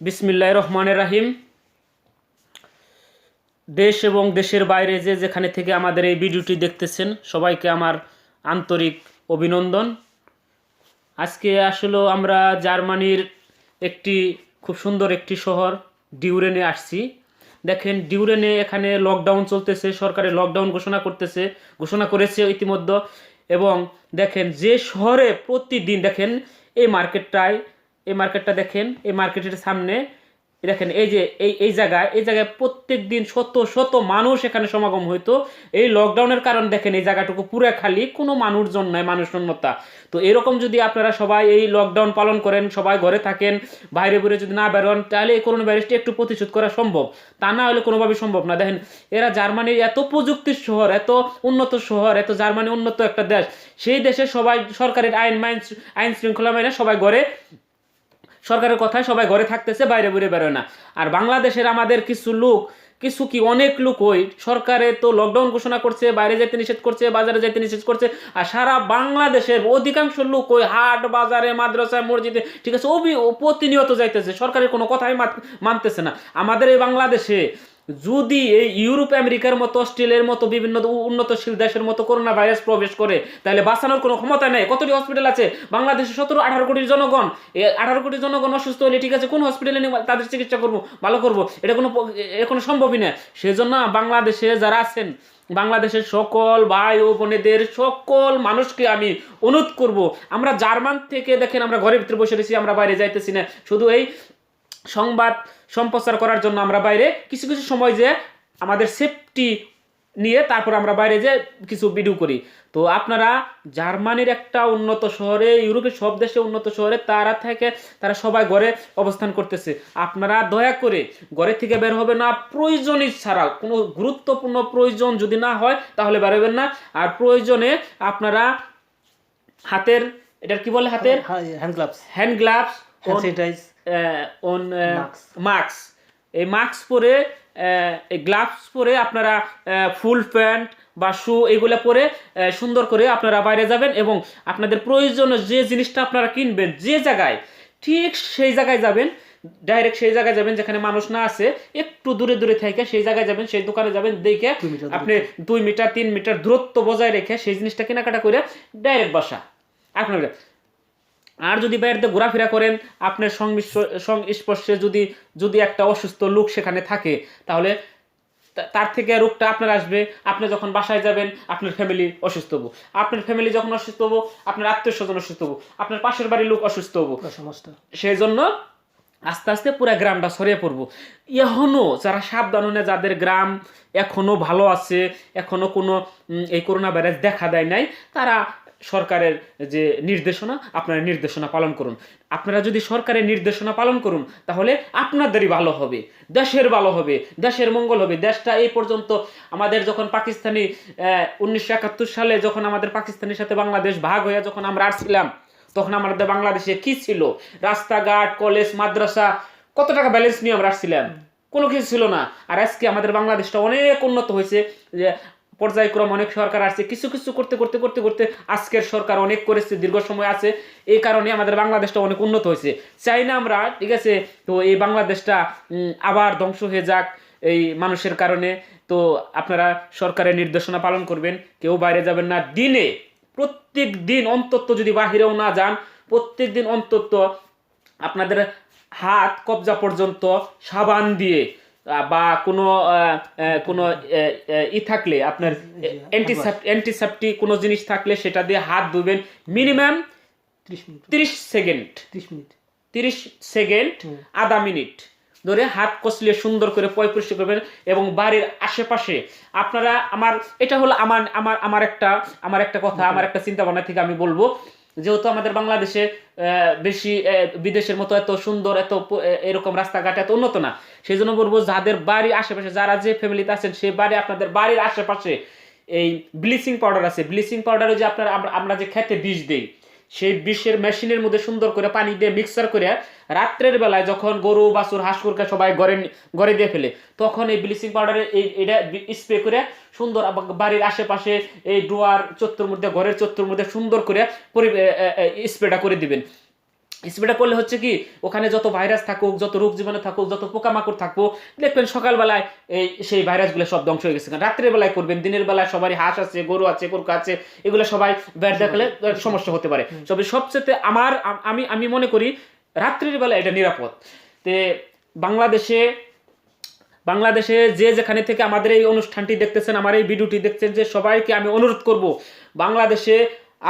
বিসমিল্লাহির রহমানির রহিম। দেশ এবং দেশের বাইরে যেখানে থেকে আমাদের এই ভিডিওটি দেখতেছেন সবাইকে আমার আন্তরিক অভিনন্দন। আজকে আসলে আমরা জার্মানির একটি খুব সুন্দর একটি শহর ডিউরেনে আসছি। দেখেন ডিউরেনে এখানে লকডাউন চলতেছে, সরকারে লকডাউন ঘোষণা করেছে ইতিমধ্যে। এবং দেখেন যে শহরে প্রতিদিন দেখেন এই মার্কেটটা দেখেন, এই মার্কেটের সামনে দেখেন এই যে এই জায়গায় প্রত্যেক দিন শত শত মানুষ এখানে সমাগম হইতো। এই লকডাউনের কারণ দেখেন এই জায়গাটুকু পুরো খালি, কোনো মানুষজন নাই, মানুষ শূন্যতা। তো এরকম যদি আপনারা সবাই এই লকডাউন পালন করেন, সবাই ঘরে থাকেন, বাইরে বেরোয় যদি না বেরোন, তাহলে এই করোনা ভাইরাসটি একটু প্রতিশোধ করা সম্ভব। তা না হলে কোনোভাবেই সম্ভব না। দেখেন এরা জার্মানির এত প্রযুক্তির শহর, এত উন্নত শহর, এত জার্মানি উন্নত একটা দেশ, সেই দেশে সবাই সরকারের আইন শৃঙ্খলা মেনে সবাই ঘরে, সরকারের কথায় সবাই ঘরে থাকতেছে, বাইরে বেরে বেরোয় না। আর বাংলাদেশের আমাদের অনেক লোক ওই সরকারে তো লকডাউন ঘোষণা করছে, বাইরে যেতে নিষেধ করছে, বাজারে যেতে নিষেধ করছে, আর সারা বাংলাদেশের অধিকাংশ লোক ওই হাট বাজারে মাদ্রাসায় মসজিদে, ঠিক আছে, প্রতিনিয়ত যাইতেছে, সরকারের কোনো কথাই মানতেছে না। আমাদের এই বাংলাদেশে যদি এই ইউরোপ আমেরিকার মতো, অস্ট্রেলিয়ার মতো বিভিন্ন উন্নতশীল দেশের মতো করোনা ভাইরাস প্রবেশ করে, তাহলে বাঁচানোর কোনো ক্ষমতা নেই। কতটি হসপিটাল আছে বাংলাদেশে? 17-18 কোটির জনগণ। 18 কোটি জনগণ অসুস্থ হলে ঠিক আছে, কোন হসপিটালে নিয়ে তাদের চিকিৎসা করবো, ভালো করবো? এটা কোনো সম্ভবই না। সেজন্য বাংলাদেশে যারা আছেন, বাংলাদেশের সকল ভাই ও বোনেদের, সকল মানুষকে আমি অনুরোধ করব, আমরা জার্মান থেকে দেখেন আমরা ঘরের ভিতরে বসে রয়েছি, আমরা বাইরে যাইতেছি না। শুধু এই সংবাদ সম্প্রচার করার জন্য আমরা বাইরে কিছু কিছু সময় যে আমাদের সেফটি নিয়ে তারপর আমরা বাইরে যে কিছু ভিডিও করি। তো আপনারা জার্মানির একটা উন্নত শহরে, ইউরোপের সব দেশে উন্নত শহরে তারা সবাই ঘরে অবস্থান করতেছে। আপনারা দয়া করে ঘরে থেকে বের হবে না, প্রয়োজনই ছাড়া, কোনো গুরুত্বপূর্ণ প্রয়োজন যদি না হয় তাহলে বেরোবেন না। আর প্রয়োজনে আপনারা হাতের, এটার কি বলে, হাতের হ্যান্ড গ্লাভস, মাস্ক, এই মাস্ক পরে, এই গ্লাভস পরে আপনারা ফুল প্যান্ট বা শু এগুলো পরে সুন্দর করে আপনারা বাইরে যাবেন। এবং আপনাদের প্রয়োজনীয় যে জিনিসটা আপনারা কিনবেন, যে জায়গায়, ঠিক সেই জায়গায় যাবেন, ডাইরেক্ট সেই জায়গায় যাবেন যেখানে মানুষ না আছে, একটু দূরে দূরে থেকে সেই জায়গায় যাবেন, সেই দোকানে যাবেন, দেখে আপনি 2 মিটার 3 মিটার দূরত্ব বজায় রেখে সেই জিনিসটা কেনাকাটা করে ডাইরেক্ট বাসা আপনার। আর যদি বাইরে ঘোরাফেরা করেন, আপনার সংস্পর্শে যদি একটা অসুস্থ লোক সেখানে থাকে, তাহলে তার থেকে রোগটা আপনার আসবে। আপনি যখন বাসায় যাবেন, আপনার ফ্যামিলি অসুস্থ হবো, আপনার ফ্যামিলি যখন অসুস্থ হবো, আপনার আত্মীয় স্বজন অসুস্থ হবো, আপনার পাশের বাড়ির লোক অসুস্থ হবো, সেই জন্য আস্তে আস্তে পুরো গ্রামটা ছড়িয়ে পড়বো। এখনো যারা সাবধান না, যাদের গ্রাম এখনো ভালো আছে, এখনো কোনো এই করোনা ভাইরাস দেখা দেয় নাই, তারা সরকারের যে নির্দেশনা, আপনারা নির্দেশনা পালন করুন। আপনারা যদি সরকারের নির্দেশনা পালন করুন, তাহলে আপনাদেরই ভালো হবে, দেশের ভালো হবে, দেশের মঙ্গল হবে। দেশটা এই পর্যন্ত আমাদের যখন 1971 সালে যখন আমাদের পাকিস্তানের সাথে বাংলাদেশ ভাগ হয়ে যখন আমরা আসছিলাম, তখন আমাদের বাংলাদেশে কি ছিল? রাস্তাঘাট, কলেজ, মাদ্রাসা, কত টাকা ব্যালেন্স নিয়ে আমরা আসছিলাম? কোনো কিছু ছিল না। আর আজকে আমাদের বাংলাদেশটা অনেক উন্নত হয়েছে, যে পর্যায়ক্রম অনেক সরকার আসছে, কিছু কিছু করতে করতে করতে করতে আজকের সরকার অনেক করেছে, দীর্ঘ সময় আছে, এই কারণে আমাদের বাংলাদেশটা অনেক উন্নত হয়েছে। চাই না আমরা, ঠিক আছে, তো এই বাংলাদেশটা আবার ধ্বংস হয়ে যাক এই মানুষের কারণে। তো আপনারা সরকারের নির্দেশনা পালন করবেন, কেউ বাইরে যাবেন না। দিনে প্রত্যেক দিন অন্তত, যদি বাহিরেও না যান, প্রত্যেক দিন অন্তত আপনাদের হাত কবজা পর্যন্ত সাবান দিয়ে বা কোনো থাকলে আপনার অ্যান্টিসেপ্টিক কোনো জিনিস থাকলে সেটা দিয়ে হাত ধুবেন মিনিমাম 30 সেকেন্ড, আধা মিনিট ধরে হাত কষলিয়ে সুন্দর করে পরিষ্কার করবেন। এবং বাড়ির আশেপাশে আপনারা, এটা হলো আমার একটা কথা, আমার একটা চিন্তা ভাবনা থেকে আমি বলবো, যেহেতু আমাদের বাংলাদেশে বেশি বিদেশের মতো এত সুন্দর, এত এরকম রাস্তাঘাট এত উন্নত না, সেই জন্য বলবো যাদের বাড়ির আশেপাশে, যারা যে ফ্যামিলিতে আছেন, সেই বাড়ি, আপনাদের বাড়ির আশেপাশে এই ব্লিচিং পাউডার আছে। ব্লিচিং পাউডারে যে আমরা যে খেতে বিষ দিই, সেই বিষের মেশিনের মধ্যে সুন্দর করে পানি দিয়ে মিক্সার করে রাত্রের বেলায় যখন গরু বাছুর হাঁস মুরগি সবাই ঘরে দিয়ে ফেলে, তখন এই ব্লিচিং পাউডারে এটা স্প্রে করে সুন্দর বাড়ির আশেপাশে এই ডোয়ার চত্বর মধ্যে, ঘরের চত্বর মধ্যে সুন্দর করে স্প্রেটা করে দিবেন। স্প্রেটা করলে হচ্ছে কি ওখানে যত ভাইরাস থাকুক, যত রোগ জীবাণু থাকুক, যত পোকামাকড় থাকবো, দেখবেন সকালবেলায় সেই ভাইরাসগুলো সব ধ্বংস হয়ে গেছে। কারণ রাত্রের বেলায় করবেন, দিনের বেলায় সবারই হাঁস আছে, গরু আছে, কুকুর আছে, এগুলো সবাই ব্যাট দেখালে সমস্যা হতে পারে। তবে সবচেয়ে আমি মনে করি রাত্রির বেলা এটা নিরাপদ। তে বাংলাদেশে যে যেখানে থেকে আমাদের এই অনুষ্ঠানটি দেখতেছেন, আমার এই ভিডিওটি দেখছেন, যে সবাইকে আমি অনুরোধ করব, বাংলাদেশে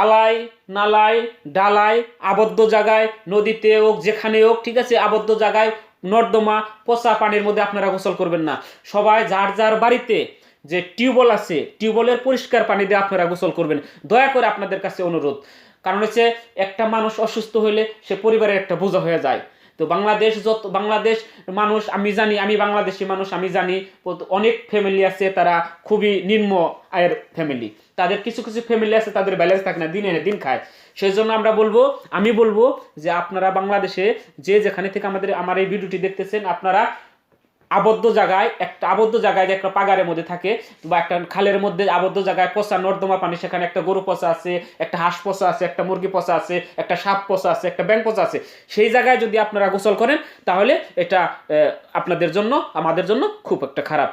আলাই নালাই ডালাই আবদ্ধ জায়গায়, নদীতে হোক যেখানে হোক, ঠিক আছে, আবদ্ধ জায়গায় নর্দমা পচা পানির মধ্যে আপনারা গোসল করবেন না। সবাই যার যার বাড়িতে যে টিউবওয়েল আছে, টিউবওয়েলের পরিষ্কার পানি দিয়ে আপনারা গোসল করবেন, দয়া করে আপনাদের কাছে অনুরোধ। কারণ হচ্ছে একটা মানুষ অসুস্থ হইলে সে পরিবারের একটা বোঝা হয়ে যায়। তো বাংলাদেশ মানুষ, আমি জানি, আমি বাংলাদেশি মানুষ, আমি জানি অনেক ফ্যামিলি আছে তারা খুবই নিম্ন আয়ের ফ্যামিলি, তাদের কিছু কিছু ফ্যামিলি আছে তাদের ব্যালেন্স থাকে না, দিনে দিন খায়। সেই জন্য আমি বলবো যে আপনারা বাংলাদেশে যে যেখানে থেকে আমার এই ভিডিওটি দেখতেছেন, আপনারা আবদ্ধ জায়গায় যে একটা পাগারের মধ্যে থাকে বা একটা খালের মধ্যে আবদ্ধ জায়গায় পচা নর্দমা পানি, সেখানে একটা গরু পচা আছে, একটা হাঁস পচা আছে, একটা মুরগি পচা আছে, একটা সাপ পচা আছে, একটা ব্যাঙ পচা আছে, সেই জায়গায় যদি আপনারা গোসল করেন তাহলে এটা আপনাদের জন্য, আমাদের জন্য খুব একটা খারাপ।